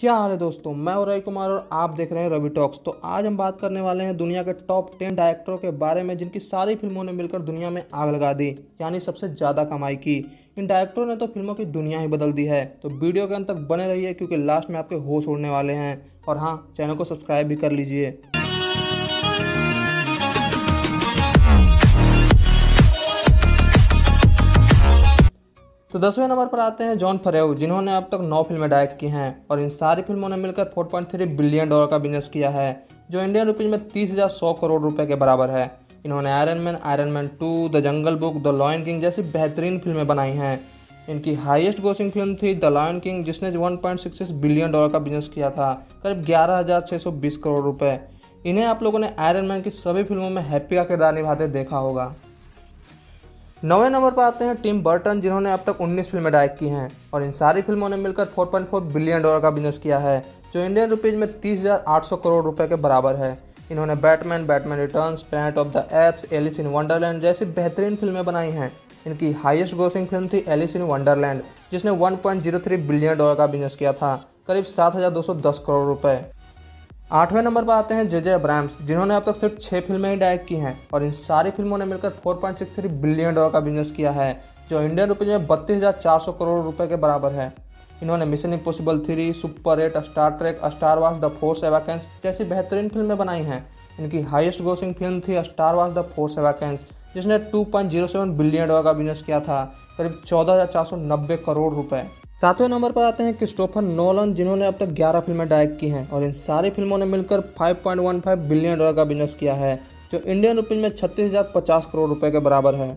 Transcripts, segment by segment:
क्या हाल है दोस्तों। मैं हूं रवि कुमार और आप देख रहे हैं रवि टॉक्स। तो आज हम बात करने वाले हैं दुनिया के टॉप 10 डायरेक्टरों के बारे में जिनकी सारी फिल्मों ने मिलकर दुनिया में आग लगा दी, यानी सबसे ज़्यादा कमाई की। इन डायरेक्टरों ने तो फिल्मों की दुनिया ही बदल दी है। तो वीडियो के अंत तक बने रहिए क्योंकि लास्ट में आपके होश उड़ने वाले हैं। और हाँ, चैनल को सब्सक्राइब भी कर लीजिए। तो 10वें नंबर पर आते हैं जॉन फरेव, जिन्होंने अब तक 9 फिल्में डायरेक्ट की हैं और इन सारी फिल्मों ने मिलकर $4.3 बिलियन का बिजनेस किया है, जो इंडियन रुपीज में 30,100 करोड़ रुपए के बराबर है। इन्होंने iron man 2, the jungle book, the lion king जैसी बेहतरीन फिल्में बनाई हैं। इनकी हाईएस्ट ग्रोसिंग फिल्म थी द लॉयन किंग, जिसने $1.66 बिलियन का बिजनेस किया था, करीब 11,620 करोड़ रुपए। इन्हें आप लोगों ने आयरन मैन की सभी फिल्मों में हैप्पी का किरदार निभाते देखा होगा। 9वें नंबर पर आते हैं टिम बर्टन, जिन्होंने अब तक 19 फिल्में डायरेक्ट की हैं और इन सारी फिल्मों ने मिलकर $4.4 बिलियन का बिजनेस किया है, जो इंडियन रुपीज में 30,800 करोड़ रुपए के बराबर है। इन्होंने Batman Returns, Planet of the Apes, Alice in Wonderland जैसी बेहतरीन फिल्में बनाई हैं। इनकी हाईएस्ट ग्रोसिंग फिल्म थी एलिस इन वंडरलैंड, जिसने $1.03 बिलियन का बिजनेस किया था, करीब 7,210 करोड़ रुपए। 8वें नंबर पर आते हैं जे अब्राहम्स, जिन्होंने अब तक सिर्फ 6 फिल्में ही डायरेक्ट की हैं और इन सारी फिल्मों ने मिलकर $4.63 बिलियन का बिजनेस किया है, जो इंडियन रुपीज में 32,400 करोड़ रुपए के बराबर है। इन्होंने mission impossible 3, super 8, Star Trek, star wars, the force awakens जैसी बेहतरीन फिल्में बनाई हैं। इनकी हाईएस्ट ग्रोसिंग फिल्म थी star wars the force awakens, जिसने $2.07 बिलियन का बिजनेस किया था, करीब 14,490 करोड़ रुपए। 7वें नंबर पर आते हैं क्रिस्टोफर नोलन, जिन्होंने अब तक 11 फिल्में डायरेक्ट की हैं और इन सारी फिल्मों ने मिलकर $5.15 बिलियन का बिजनेस किया है, जो इंडियन रुपीज में 36,050 करोड़ रुपए के बराबर है।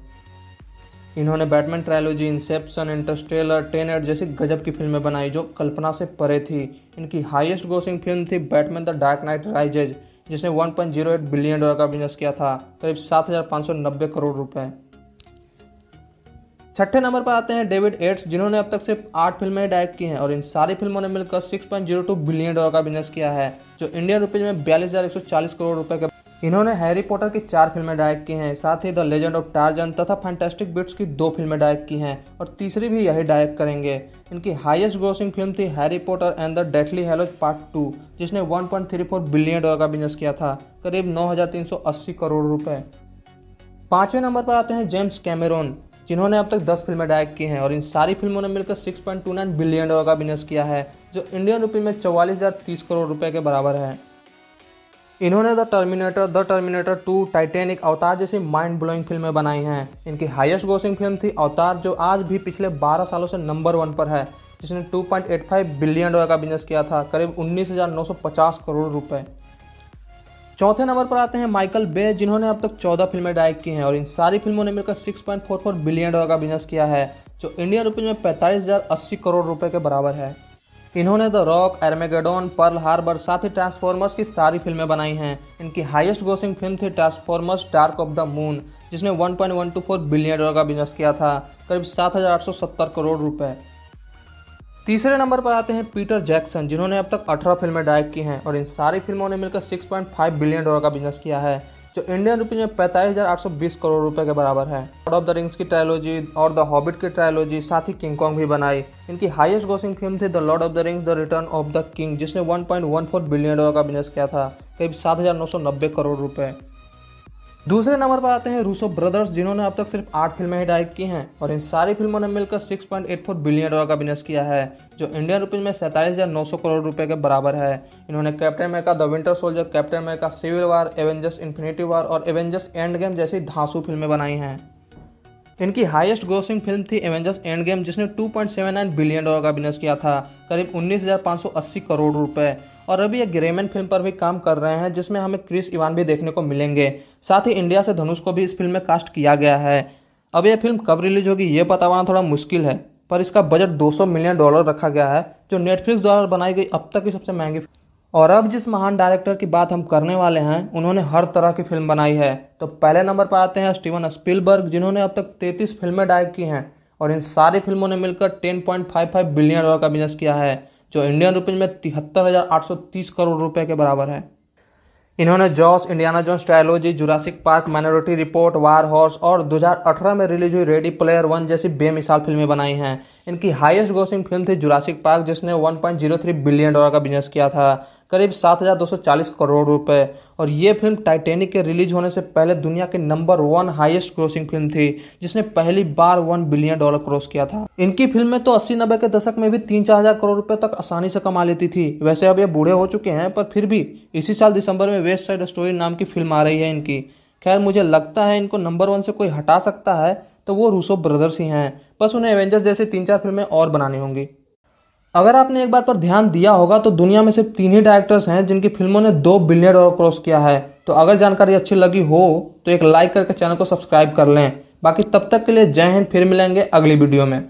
इन्होंने Batman trilogy, Inception, Interstellar, Tenet जैसी गजब की फिल्में बनाई जो कल्पना से परे थी। इनकी हाईएस्ट ग्रोसिंग फिल्म थी Batman the dark night rises, जिसने $1.08 बिलियन का बिजनेस किया था, करीब 7,590 करोड़ रुपए। 6ठे नंबर पर आते हैं डेविड एट्स, जिन्होंने अब तक सिर्फ 8 फिल्में डायरेक्ट की हैं और इन सारी फिल्मों ने मिलकर $6.02 बिलियन का बिजनेस किया है, जो इंडियन रुपीज में 42,140 करोड़ रुपए के। इन्होंने हैरी पॉटर की 4 फिल्में डायरेक्ट की हैं, साथ ही द लेजेंड ऑफ टार्जन तथा फैंटास्टिक बिट्स की 2 फिल्में डायरेक्ट की हैं और तीसरी भी यही डायरेक्ट करेंगे। इनकी हाईएस्ट ग्रोसिंग फिल्म थी Harry Potter and the Deathly Hallows part 2, जिसने $1.34 बिलियन का बिजनेस किया था, करीब 9,380 करोड़ रुपए। 5वें नंबर पर आते हैं जेम्स कैमेरॉन, जिन्होंने अब तक 10 फिल्में डायरेक्ट की हैं और इन सारी फिल्मों ने मिलकर $6.29 बिलियन का बिजनेस किया है, जो इंडियन रुपीज में 44,030 करोड़ रुपए के बराबर है। इन्होंने द टर्मिनेटर 2, टाइटैनिक, अवतार जैसी माइंड ब्लोइंग फिल्में बनाई हैं। इनकी हाईएस्ट ग्रोसिंग फिल्म थी अवतार, जो आज भी पिछले 12 सालों से नंबर 1 पर है, जिसने $2.85 बिलियन का बिजनेस किया था, करीब 19,950 करोड़ रुपए। 4थे नंबर पर आते हैं माइकल बे, जिन्होंने अब तक 14 फिल्में डायरेक्ट की हैं और इन सारी फिल्मों ने मिलकर $6.44 बिलियन का बिजनेस किया है, जो इंडियन रुपीज में 45,080 करोड़ रुपए के बराबर है। इन्होंने the rock, Armageddon, Pearl Harbor, साथ ही ट्रांसफॉर्मर्स की सारी फिल्में बनाई हैं। इनकी हाईएस्ट ग्रोसिंग फिल्म थी transformers dark of the moon, जिसने $1.124 बिलियन का बिजनेस किया था, करीब 7,870 करोड़ रुपए। तीसरे नंबर पर आते हैं पीटर जैक्सन, जिन्होंने अब तक 18 फिल्में डायरेक्ट की हैं और इन सारी फिल्मों ने मिलकर $6.5 बिलियन का बिजनेस किया है, जो इंडियन रुपीज में 45,820 करोड़ रुपए के बराबर है। लॉर्ड ऑफ द रिंग्स की ट्रायलॉजी और द हॉबिट की ट्रायलॉजी, साथ ही किंग कॉन्ग भी बनाई। इनकी हाईएस्ट ग्रोसिंग फिल्म थी the Lord of the rings the return of the king, जिसने $1.14 बिलियन का बिजनेस किया था, करीब 7,990 करोड़ रुपए। दूसरे नंबर पर आते हैं रूसो ब्रदर्स, जिन्होंने अब तक सिर्फ 8 फिल्में ही डायरेक्ट की हैं और इन सारी फिल्मों ने मिलकर $6.84 बिलियन का बिजनेस किया है, जो इंडियन रुपीज में 47,900 करोड़ रुपए के बराबर है। इन्होंने Captain America the Winter Soldier, Captain America Civil War, Avengers Infinity War और एवेंजर्स एंड गेम जैसी धांसू फिल्में बनाई हैं। इनकी हाईएस्ट ग्रोसिंग फिल्म थी एवेंजर्स एंड गेम, जिसने $2.79 बिलियन का बिजनेस किया था, करीब 19,580 करोड़ रुपए। और अभी ये ग्रेमैन फिल्म पर भी काम कर रहे हैं, जिसमें हमें क्रिस इवान भी देखने को मिलेंगे। साथ ही इंडिया से धनुष को भी इस फिल्म में कास्ट किया गया है। अब यह फिल्म कब रिलीज होगी ये पता होना थोड़ा मुश्किल है, पर इसका बजट $200 मिलियन रखा गया है, जो नेटफ्लिक्स द्वारा बनाई गई अब तक की सबसे महंगी। और अब जिस महान डायरेक्टर की बात हम करने वाले हैं, उन्होंने हर तरह की फिल्म बनाई है। तो पहले नंबर पर आते हैं स्टीवन स्पीलबर्ग, जिन्होंने अब तक 33 फिल्में डायरेक्ट की हैं और इन सारी फिल्मों ने मिलकर $10.55 बिलियन का बिजनेस किया है, जो इंडियन रुपीज में 73,830 करोड़ रुपए के बराबर है। इन्होंने Jaws, Indiana Jones trilogy, Jurassic Park, Minority Report, War Horse और 2018 में रिलीज हुई रेडी प्लेयर 1 जैसी बेमिसाल फिल्में बनाई हैं। इनकी हाईएस्ट ग्रोसिंग फिल्म थी जुरासिक पार्क, जिसने 1.03 बिलियन डॉलर का बिजनेस किया था, करीब 7,240 करोड़ रुपए। और ये फिल्म टाइटैनिक के रिलीज होने से पहले दुनिया के नंबर 1 हाईएस्ट ग्रोसिंग फिल्म थी, जिसने पहली बार 1 बिलियन डॉलर क्रॉस किया था। इनकी फिल्में तो 80-90 के दशक में भी 3-4 हजार करोड़ रुपए तक आसानी से कमा लेती थी। वैसे अब ये बूढ़े हो चुके हैं, पर फिर भी इसी साल दिसंबर में वेस्ट साइड स्टोरी नाम की फिल्म आ रही है इनकी। खैर, मुझे लगता है इनको नंबर 1 से कोई हटा सकता है तो वो रूसो ब्रदर्स ही हैं। बस उन्हें एवेंजर्स जैसी 3-4 फिल्में और बनानी होंगी। अगर आपने एक बात पर ध्यान दिया होगा तो दुनिया में सिर्फ 3 ही डायरेक्टर्स हैं जिनकी फिल्मों ने 2 बिलियन डॉलर क्रॉस किया है। तो अगर जानकारी अच्छी लगी हो तो एक लाइक करके चैनल को सब्सक्राइब कर लें। बाकी तब तक के लिए जय हिंद, फिर मिलेंगे अगली वीडियो में।